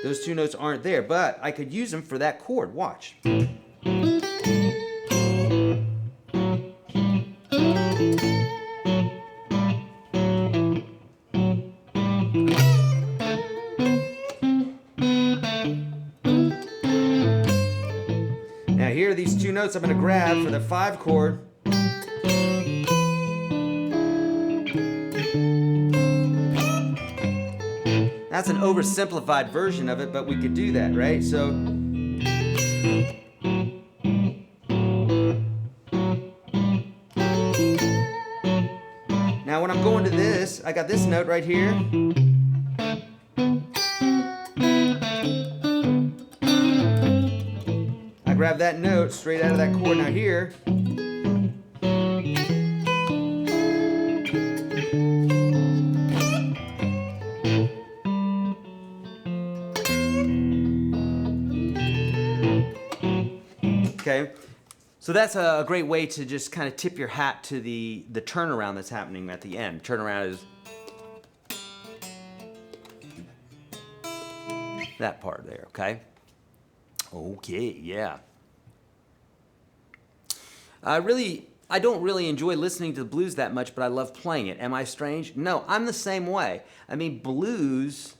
Those two notes aren't there, but I could use them for that chord. Watch. Here are these two notes I'm going to grab for the 5 chord. That's an oversimplified version of it, but we could do that, right? So now when I'm going to this, I got this note right here. Grab that note straight out of that chord. Now here, okay, so that's a great way to just kind of tip your hat to the turnaround that's happening at the end. Turnaround is that part there, okay? Okay, yeah. I don't really enjoy listening to the blues that much, but I love playing it. Am I strange? No, I'm the same way. I mean, blues,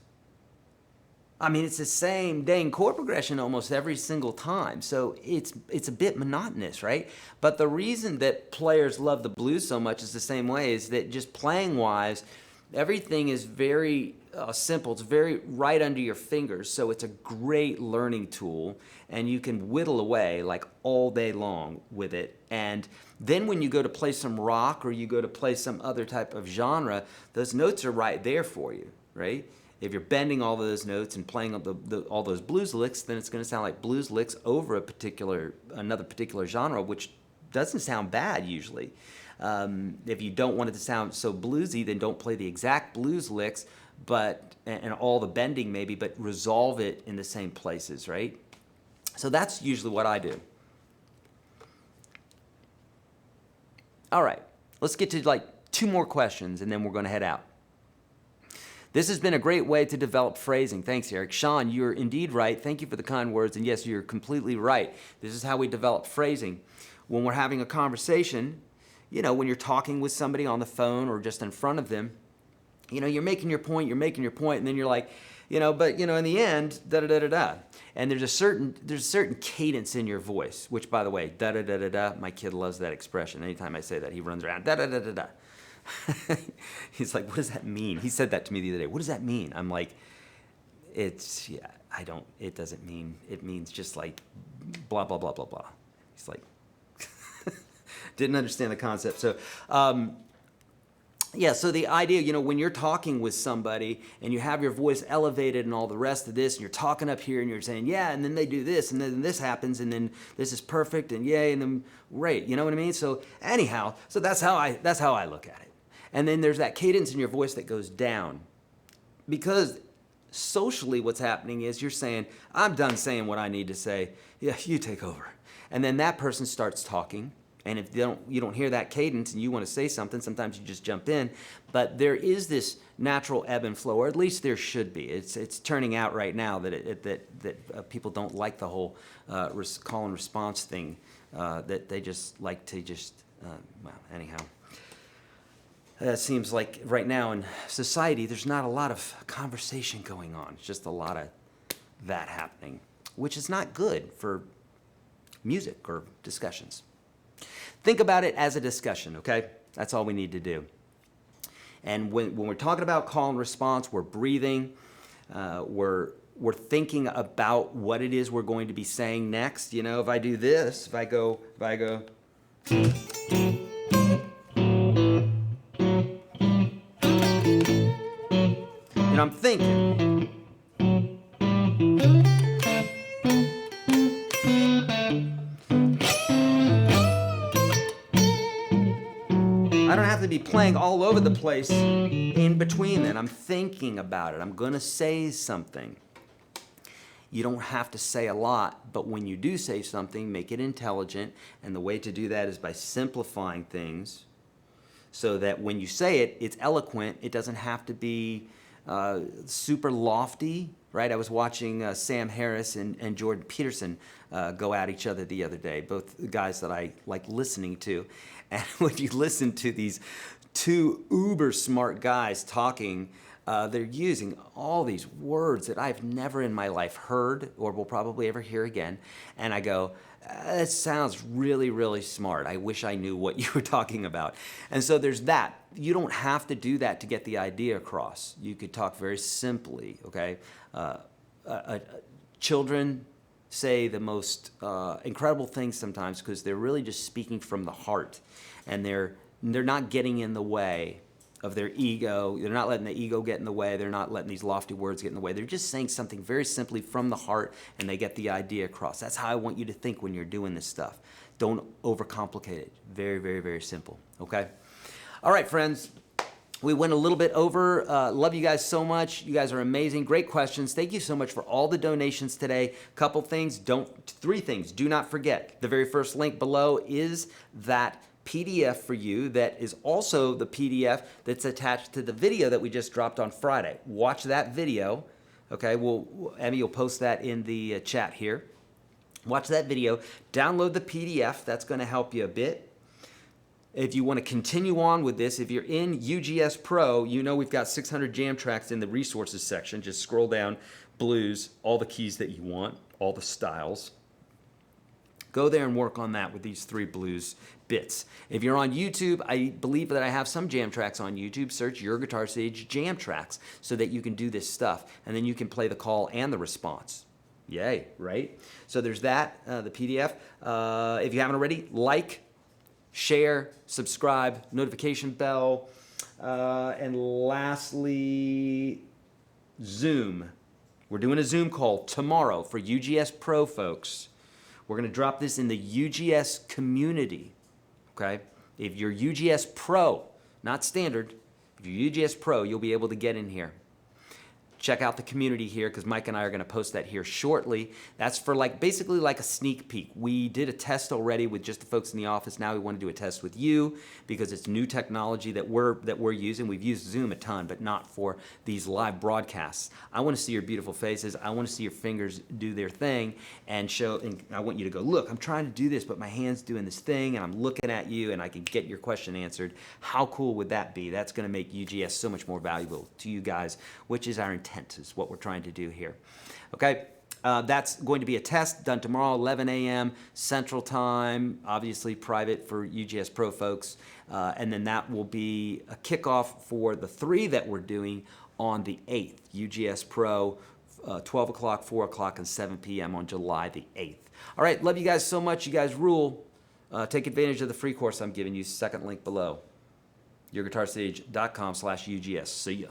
it's the same dang chord progression almost every single time. So it's a bit monotonous, right? But the reason that players love the blues so much is the same way, is that just playing-wise, everything is very simple. It's very right under your fingers, so it's a great learning tool, and you can whittle away like all day long with it. And then when you go to play some rock or you go to play some other type of genre, those notes are right there for you, right? If you're bending all those notes and playing all those blues licks, then it's going to sound like blues licks over another particular genre, which doesn't sound bad usually. If you don't want it to sound so bluesy, then don't play the exact blues licks, and all the bending maybe, but resolve it in the same places, right? So that's usually what I do. All right, let's get to like 2 more questions and then we're going to head out. This has been a great way to develop phrasing. Thanks, Eric. Sean, you're indeed right. Thank you for the kind words. And yes, you're completely right. This is how we develop phrasing. When we're having a conversation, you know, when you're talking with somebody on the phone or just in front of them, you know, you're making your point, and then you're like, you know, but, you know, in the end, da-da-da-da-da. And there's a certain cadence in your voice, which, by the way, da-da-da-da-da, my kid loves that expression. Anytime I say that, he runs around, da-da-da-da-da. He's like, what does that mean? He said that to me the other day. What does that mean? I'm like, it doesn't mean, it means just like blah, blah, blah, blah, blah. He's like, didn't understand the concept. So, yeah, so the idea, you know, when you're talking with somebody and you have your voice elevated and all the rest of this, and you're talking up here and you're saying, yeah, and then they do this, and then this happens, and then this is perfect, and yay, and then great, you know what I mean? So anyhow, so that's how I look at it. And then there's that cadence in your voice that goes down. Because socially what's happening is you're saying, I'm done saying what I need to say. Yeah, you take over. And then that person starts talking. And if you don't hear that cadence and you want to say something, sometimes you just jump in. But there is this natural ebb and flow, or at least there should be. It's turning out right now that people don't like the whole call and response thing. That they just like to well, anyhow. It seems like right now in society, there's not a lot of conversation going on. It's just a lot of that happening, which is not good for music or discussions. Think about it as a discussion, okay? That's all we need to do. And when we're talking about call and response, we're breathing, we're thinking about what it is we're going to be saying next. You know, if I do this, if I go, and I'm thinking. I don't have to be playing all over the place in between then. I'm thinking about it. I'm going to say something. You don't have to say a lot, but when you do say something, make it intelligent. And the way to do that is by simplifying things so that when you say it, it's eloquent. It doesn't have to be super lofty, right? I was watching Sam Harris and Jordan Peterson go at each other the other day, both guys that I like listening to. And when you listen to these two uber smart guys talking, they're using all these words that I've never in my life heard or will probably ever hear again. And I go, it sounds really, really smart. I wish I knew what you were talking about. And so there's that. You don't have to do that to get the idea across. You could talk very simply, okay? Children say the most incredible things sometimes because they're really just speaking from the heart, and they're not getting in the way of their ego. They're not letting the ego get in the way. They're not letting these lofty words get in the way. They're just saying something very simply from the heart, and they get the idea across. That's how I want you to think when you're doing this stuff. Don't overcomplicate it. Very, very, very simple, okay? All right, friends. We went a little bit over. Love you guys so much. You guys are amazing. Great questions. Thank you so much for all the donations today. Three things. Do not forget. The very first link below is that PDF for you that is also the PDF that's attached to the video that we just dropped on Friday. Watch that video. Okay, Emmy will post that in the chat here. Watch that video. Download the PDF. That's going to help you a bit. If you want to continue on with this, if you're in UGS Pro, you know we've got 600 jam tracks in the resources section. Just scroll down, blues, all the keys that you want, all the styles. Go there and work on that with these 3 blues bits. If you're on YouTube, I believe that I have some jam tracks on YouTube. Search YourGuitarSage jam tracks so that you can do this stuff. And then you can play the call and the response. Yay, right? So there's that, the PDF. If you haven't already, like, share, subscribe, notification bell, and lastly, Zoom. We're doing a Zoom call tomorrow for UGS Pro folks. We're going to drop this in the UGS community, okay? If you're UGS Pro, not standard, if you're UGS Pro, you'll be able to get in here. check out the community here because Mike and I are going to post that here shortly. That's for basically like a sneak peek. We did a test already with just the folks in the office. Now we want to do a test with you because it's new technology that we're using. We've used Zoom a ton, but not for these live broadcasts. I want to see your beautiful faces. I want to see your fingers do their thing and I want you to go, look, I'm trying to do this, but my hand's doing this thing and I'm looking at you and I can get your question answered. How cool would that be? That's going to make UGS so much more valuable to you guys, which is our intent, is what we're trying to do here. Okay, that's going to be a test done tomorrow, 11 a.m. Central Time, obviously private for UGS Pro folks. And then that will be a kickoff for the 3 that we're doing on the 8th, UGS Pro, 12 o'clock, 4 o'clock, and 7 p.m. on July the 8th. All right, love you guys so much. You guys rule. Take advantage of the free course I'm giving you. Second link below. YourGuitarSage.com/UGS. See ya.